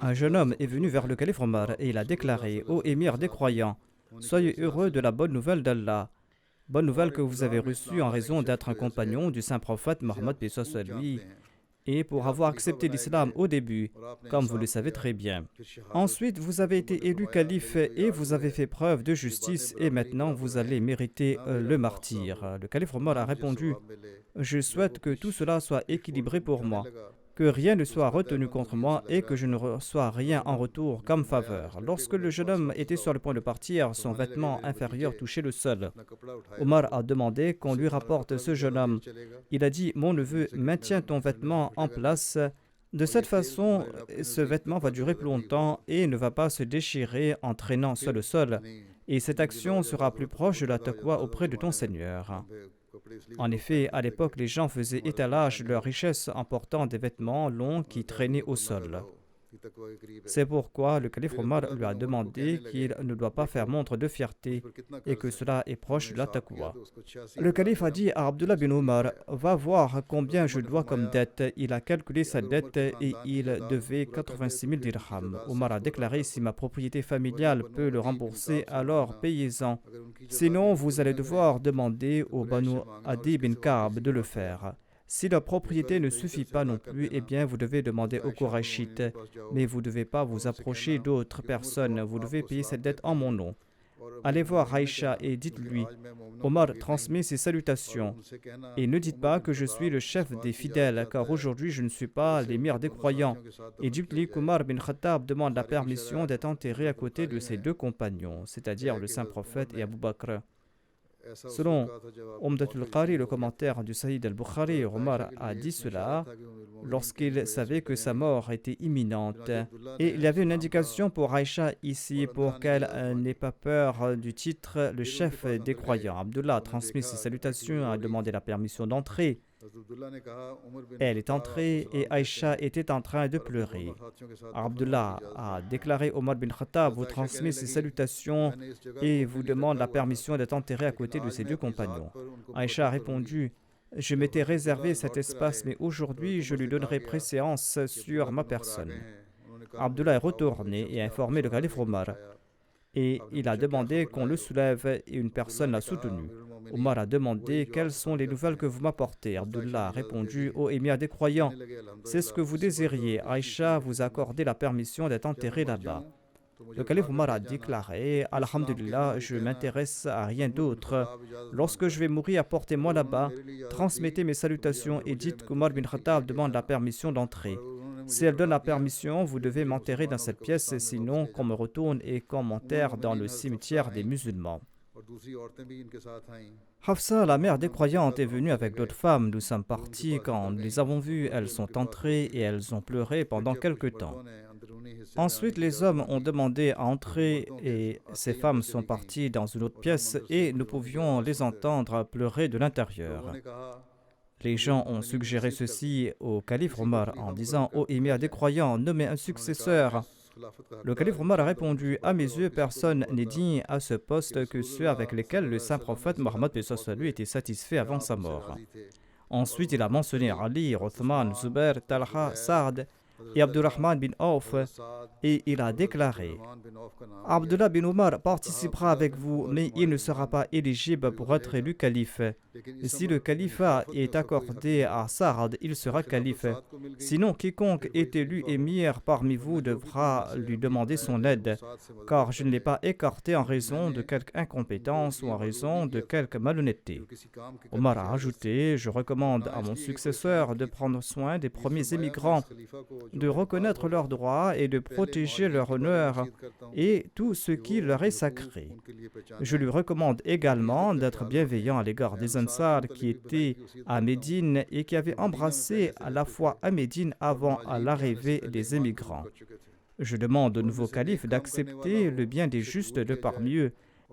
Speaker 2: Un jeune homme est venu vers le calife Omar et il a déclaré « Ô émir des croyants, soyez heureux de la bonne nouvelle d'Allah. Bonne nouvelle que vous avez reçue en raison d'être un compagnon du saint prophète Mohammed paix soit lui et pour avoir accepté l'islam au début, comme vous le savez très bien. Ensuite, vous avez été élu calife et vous avez fait preuve de justice et maintenant vous allez mériter le martyre. » Le calife Omar a répondu « Je souhaite que tout cela soit équilibré pour moi, que rien ne soit retenu contre moi et que je ne reçois rien en retour comme faveur. » Lorsque le jeune homme était sur le point de partir, son vêtement inférieur touchait le sol. Omar a demandé qu'on lui rapporte ce jeune homme. Il a dit « Mon neveu, maintiens ton vêtement en place. De cette façon, ce vêtement va durer plus longtemps et ne va pas se déchirer en traînant sur le sol. Et cette action sera plus proche de la taqwa auprès de ton Seigneur. » En effet, à l'époque, les gens faisaient étalage de leur richesse en portant des vêtements longs qui traînaient au sol. C'est pourquoi le calife Omar lui a demandé qu'il ne doit pas faire montre de fierté et que cela est proche de la taqwa. Le calife a dit à Abdullah bin Omar « Va voir combien je dois comme dette. » Il a calculé sa dette et il devait 86 000 dirhams. Omar a déclaré « Si ma propriété familiale peut le rembourser, alors payez-en. Sinon, vous allez devoir demander au Banu Adi bin Ka'b de le faire. Si la propriété ne suffit pas non plus, eh bien vous devez demander aux Qurayshites, mais vous ne devez pas vous approcher d'autres personnes, vous devez payer cette dette en mon nom. » allez voir Aïcha et dites-lui, Omar transmet ses salutations. Et ne dites pas que je suis le chef des fidèles, car aujourd'hui je ne suis pas l'émir des croyants. Et dites-lui qu'Omar bin Khattab demande la permission d'être enterré à côté de ses deux compagnons, c'est-à-dire le saint prophète et Abu Bakr. Selon Umdatul Qari, le commentaire du Sahih al-Bukhari, Omar a dit cela lorsqu'il savait que sa mort était imminente. Et il y avait une indication pour Aïcha ici pour qu'elle n'ait pas peur du titre le chef des croyants. Abdullah a transmis ses salutations, a demandé la permission d'entrer. Elle est entrée et Aïcha était en train de pleurer. Abdullah a déclaré Omar bin Khattab vous transmet ses salutations et vous demande la permission d'être enterré à côté de ses deux compagnons. Aïcha a répondu je m'étais réservé cet espace, mais aujourd'hui je lui donnerai préséance sur ma personne. Abdullah est retourné et a informé le calife Omar. Et il a demandé qu'on le soulève et une personne l'a soutenu. Omar a demandé quelles sont les nouvelles que vous m'apportez. Abdullah a répondu ô émir des croyants, c'est ce que vous désiriez. Aïcha vous a accordé la permission d'être enterré là-bas. Le calife Omar a déclaré Alhamdulillah, je ne m'intéresse à rien d'autre. Lorsque je vais mourir, apportez-moi là-bas, transmettez mes salutations et dites qu'Omar bin Khattab demande la permission d'entrer. Si elle donne la permission, vous devez m'enterrer dans cette pièce, sinon qu'on me retourne et qu'on m'enterre dans le cimetière des musulmans. Hafsa, la mère des croyantes, est venue avec d'autres femmes. Nous sommes partis. Quand nous les avons vues, elles sont entrées et elles ont pleuré pendant quelque temps. Ensuite, les hommes ont demandé à entrer et ces femmes sont parties dans une autre pièce et nous pouvions les entendre pleurer de l'intérieur. Les gens ont suggéré ceci au calife Omar en disant « Ô émir des croyants, nommez un successeur ». Le calife Omar a répondu « À mes yeux, personne n'est digne à ce poste que ceux avec lesquels le saint prophète Mohammed était satisfait avant sa mort. » Ensuite, il a mentionné Ali, Othman, Zubair, Talha, Saad et Abdurrahman bin Auf et il a déclaré Abdullah bin Omar participera avec vous, mais il ne sera pas éligible pour être élu calife. Si le califat est accordé à Saad, il sera calife. Sinon, quiconque est élu émir parmi vous devra lui demander son aide, car je ne l'ai pas écarté en raison de quelque incompétence ou en raison de quelque malhonnêteté. Omar a ajouté, je recommande à mon successeur de prendre soin des premiers émigrants, de reconnaître leurs droits et de protéger leur honneur et tout ce qui leur est sacré. Je lui recommande également d'être bienveillant à l'égard des Ansar qui étaient à Médine et qui avaient embrassé la foi à Médine avant l'arrivée des émigrants. Je demande au nouveau calife d'accepter le bien des justes de parmi eux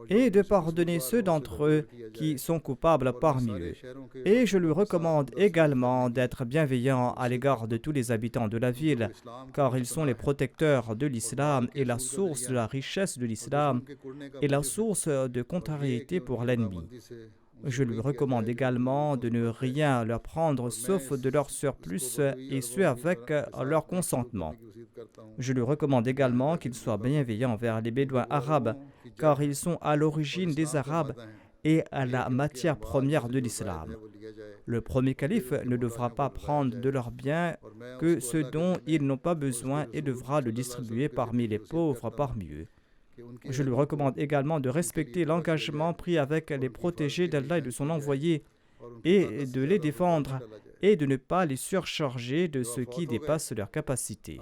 Speaker 2: et de pardonner ceux d'entre eux qui sont coupables parmi eux. Et je lui recommande également d'être bienveillant à l'égard de tous les habitants de la ville, car ils sont les protecteurs de l'islam et la source de la richesse de l'islam et la source de contrariété pour l'ennemi. Je lui recommande également de ne rien leur prendre sauf de leur surplus et ce avec leur consentement. Je lui recommande également qu'il soit bienveillant envers les Bédouins arabes, car ils sont à l'origine des Arabes et à la matière première de l'islam. Le premier calife ne devra pas prendre de leurs biens que ce dont ils n'ont pas besoin et devra le distribuer parmi les pauvres parmi eux. Je lui recommande également de respecter l'engagement pris avec les protégés d'Allah et de son envoyé et de les défendre et de ne pas les surcharger de ce qui dépasse leurs capacités.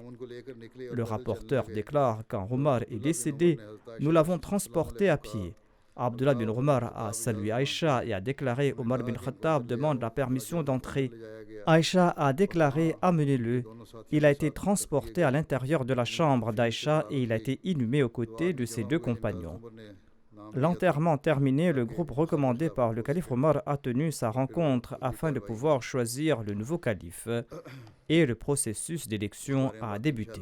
Speaker 2: Le rapporteur déclare quand Omar est décédé, nous l'avons transporté à pied. Abdullah bin Omar a salué Aïcha et a déclaré Omar bin Khattab demande la permission d'entrer. Aïcha a déclaré amenez-le. Il a été transporté à l'intérieur de la chambre d'Aïcha et il a été inhumé aux côtés de ses deux compagnons. L'enterrement terminé, le groupe recommandé par le calife Omar a tenu sa rencontre afin de pouvoir choisir le nouveau calife et le processus d'élection a débuté.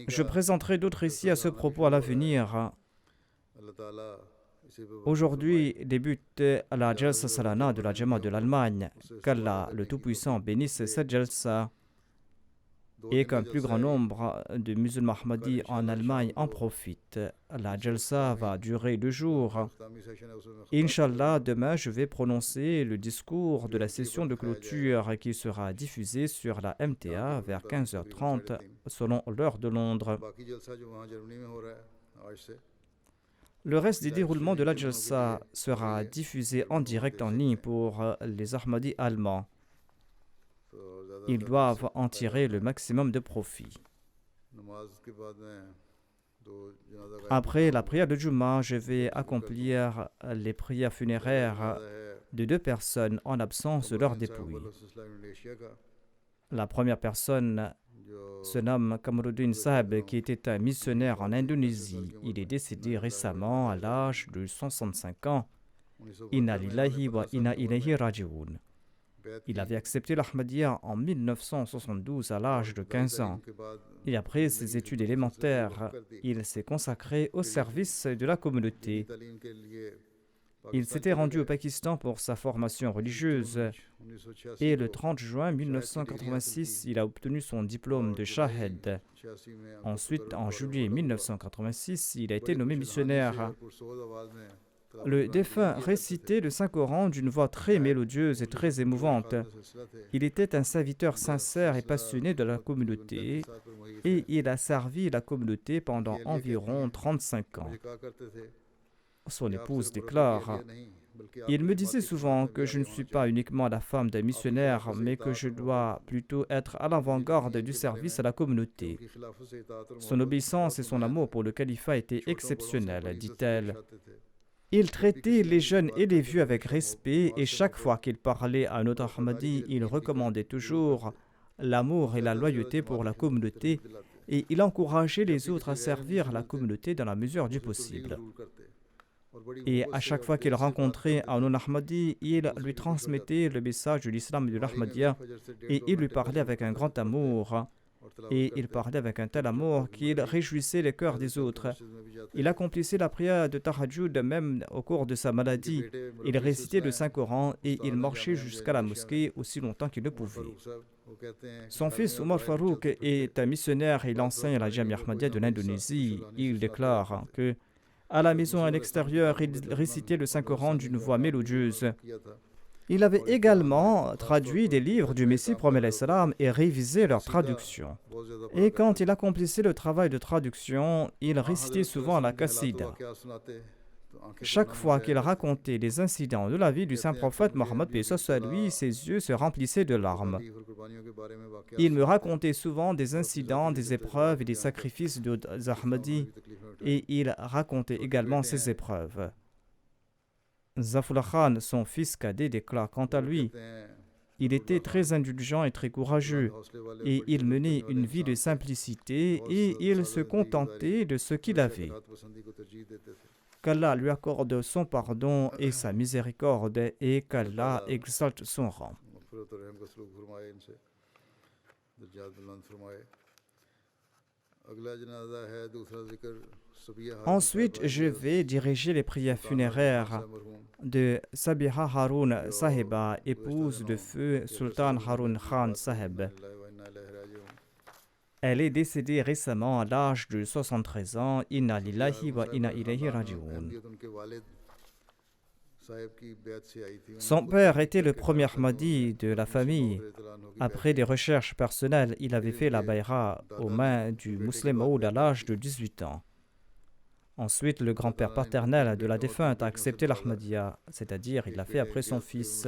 Speaker 2: Je présenterai d'autres récits à ce propos à l'avenir. Aujourd'hui débute la Jalsa Salana de la Jama de l'Allemagne. Qu'Allah le Tout-Puissant bénisse cette Jalsa. et qu'un plus grand nombre de musulmans ahmadis en Allemagne en profitent. La jalsa va durer 2 jours. Inch'Allah, demain, je vais prononcer le discours de la session de clôture qui sera diffusée sur la MTA vers 15h30 selon l'heure de Londres. Le reste des déroulements de la jalsa sera diffusé en direct en ligne pour les Ahmadis allemands. Ils doivent en tirer le maximum de profit. Après la prière de Jumu'ah, je vais accomplir les prières funéraires de 2 personnes en absence de leur dépouille. La première personne se nomme Kamaruddin Sahib, qui était un missionnaire en Indonésie. Il est décédé récemment à l'âge de 165 ans. Inna lillahi wa inna ilayhi raji'un. Il avait accepté l'Ahmadiyya en 1972 à l'âge de 15 ans. Et après ses études élémentaires, il s'est consacré au service de la communauté. Il s'était rendu au Pakistan pour sa formation religieuse et le 30 juin 1986, il a obtenu son diplôme de Shahid. Ensuite, en juillet 1986, il a été nommé missionnaire. Le défunt récitait le Saint-Coran d'une voix très mélodieuse et très émouvante. Il était un serviteur sincère et passionné de la communauté et il a servi la communauté pendant environ 35 ans. Son épouse déclare « Il me disait souvent que je ne suis pas uniquement la femme d'un missionnaire, mais que je dois plutôt être à l'avant-garde du service à la communauté. Son obéissance et son amour pour le califat étaient exceptionnels, dit-elle. Il traitait les jeunes et les vieux avec respect et chaque fois qu'il parlait à un autre Ahmadi, il recommandait toujours l'amour et la loyauté pour la communauté et il encourageait les autres à servir la communauté dans la mesure du possible. Et à chaque fois qu'il rencontrait un non-Ahmadi, il lui transmettait le message de l'islam et de l'Ahmadiyya et il lui parlait avec un grand amour. Et il parlait avec un tel amour qu'il réjouissait les cœurs des autres. Il accomplissait la prière de Tahajjud même au cours de sa maladie. Il récitait le Saint-Coran et il marchait jusqu'à la mosquée aussi longtemps qu'il le pouvait. Son fils Omar Farouk est un missionnaire et il enseigne à la Jamia Ahmadiyya de l'Indonésie. Il déclare que à la maison et à l'extérieur, il récitait le Saint-Coran d'une voix mélodieuse. Il avait également traduit des livres du Messie promet salam et révisé leur traduction. Et quand il accomplissait le travail de traduction, il récitait souvent la Qasida. Chaque fois qu'il racontait les incidents de la vie du saint prophète Mohammed, paix soit lui, ses yeux se remplissaient de larmes. Il me racontait souvent des incidents, des épreuves et des sacrifices de Ahmadis, et il racontait également ces épreuves. Zafullah Khan, son fils cadet, déclare quant à lui, il était très indulgent et très courageux, et il menait une vie de simplicité et il se contentait de ce qu'il avait. Qu'Allah lui accorde son pardon et sa miséricorde et qu'Allah exalte son rang. Ensuite, je vais diriger les prières funéraires de Sabiha Haroun Sahiba, épouse de feu Sultan Haroun Khan Sahib. Elle est décédée récemment à l'âge de 73 ans. Inna lillahi wa inna ilayhi raji'un. Son père était le premier Ahmadi de la famille. Après des recherches personnelles, il avait fait la bayra aux mains du Muslim Maud à l'âge de 18 ans. Ensuite, le grand-père paternel de la défunte a accepté l'Ahmadiyya, c'est-à-dire il l'a fait après son fils.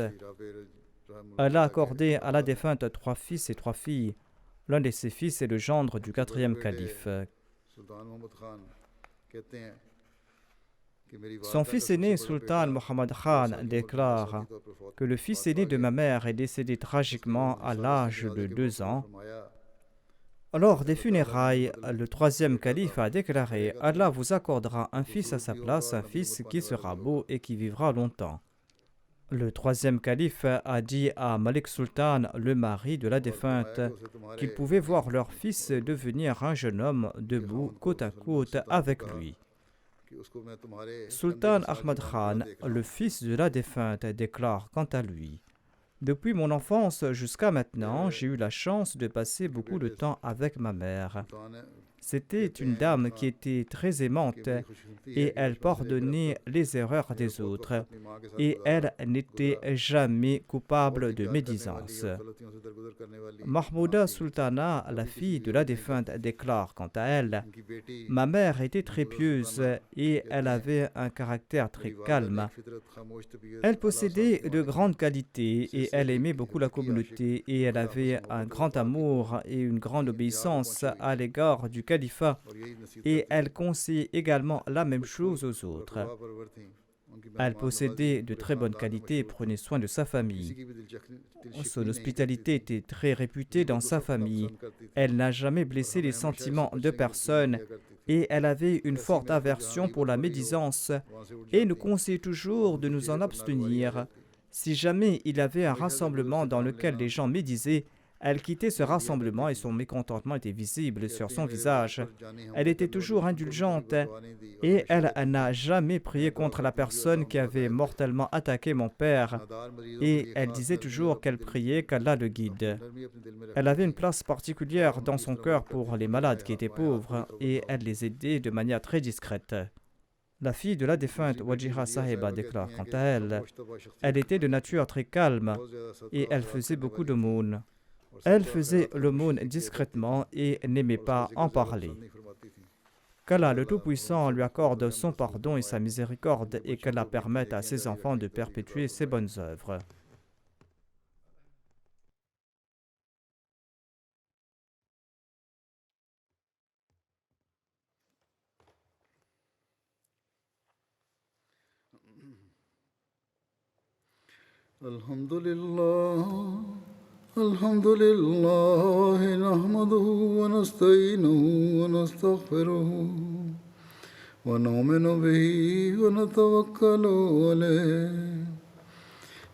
Speaker 2: Elle a accordé à la défunte 3 fils et 3 filles. L'un de ses fils est le gendre du 4e calife. Son fils aîné, Sultan Muhammad Khan, déclare que le fils aîné de ma mère est décédé tragiquement à l'âge de 2 ans. Lors des funérailles, le 3e calife a déclaré « Allah vous accordera un fils à sa place, un fils qui sera beau et qui vivra longtemps ». Le 3e calife a dit à Malik Sultan, le mari de la défunte, qu'ils pouvaient voir leur fils devenir un jeune homme debout côte à côte avec lui. Sultan Ahmad Khan, le fils de la défunte, déclare quant à lui: Depuis mon enfance jusqu'à maintenant, j'ai eu la chance de passer beaucoup de temps avec ma mère. C'était une dame qui était très aimante et elle pardonnait les erreurs des autres et elle n'était jamais coupable de médisance. Mahmouda Sultana, la fille de la défunte, déclare quant à elle: ma mère était très pieuse et elle avait un caractère très calme. Elle possédait de grandes qualités et elle aimait beaucoup la communauté et elle avait un grand amour et une grande obéissance à l'égard du califat et elle conseillait également la même chose aux autres. Elle possédait de très bonnes qualités et prenait soin de sa famille. Son hospitalité était très réputée dans sa famille. Elle n'a jamais blessé les sentiments de personne et elle avait une forte aversion pour la médisance et nous conseillait toujours de nous en abstenir. Si jamais il y avait un rassemblement dans lequel les gens médisaient, elle quittait ce rassemblement et son mécontentement était visible sur son visage. Elle était toujours indulgente et elle n'a jamais prié contre la personne qui avait mortellement attaqué mon père. Et elle disait toujours qu'elle priait qu'Allah le guide. Elle avait une place particulière dans son cœur pour les malades qui étaient pauvres et elle les aidait de manière très discrète. La fille de la défunte Wajiha Sahiba déclare quant à elle: elle était de nature très calme et elle faisait beaucoup d'aumônes. Elle faisait l'aumône discrètement et n'aimait pas en parler. Qu'Allah le Tout-Puissant lui accorde son pardon et sa miséricorde et qu'Allah permette à ses enfants de perpétuer ses bonnes œuvres.
Speaker 1: الحمد لله نحمده ونستعينه ونستغفره ونؤمن به ونتوكل عليه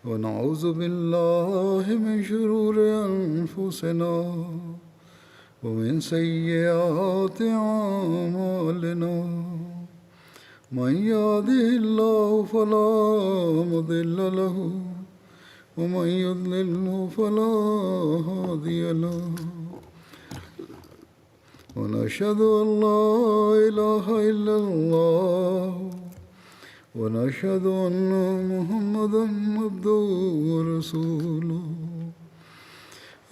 Speaker 1: ونعوذ بالله من شرور أنفسنا ومن سيئات أعمالنا من يهده الله فلا مضل له ومن يضلل فلا هادي له ونشهد أن لا إله إلا الله ونشهد أن محمدا عبده ورسوله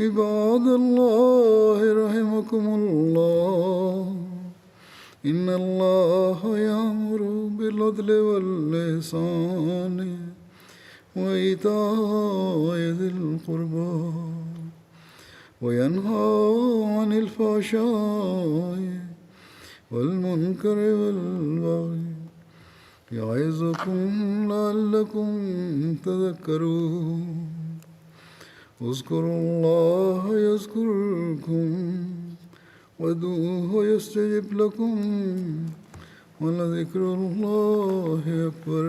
Speaker 1: عباد الله رحمكم الله إن الله يأمر بالعدل والإحسان وإيتاء ذي القربى وينهى عن الفحشاء والمنكر والبغي يعظكم لعلكم تذكرون اذكروا الله يذكركم وادعوه يستجب لكم ولذكر الله أكبر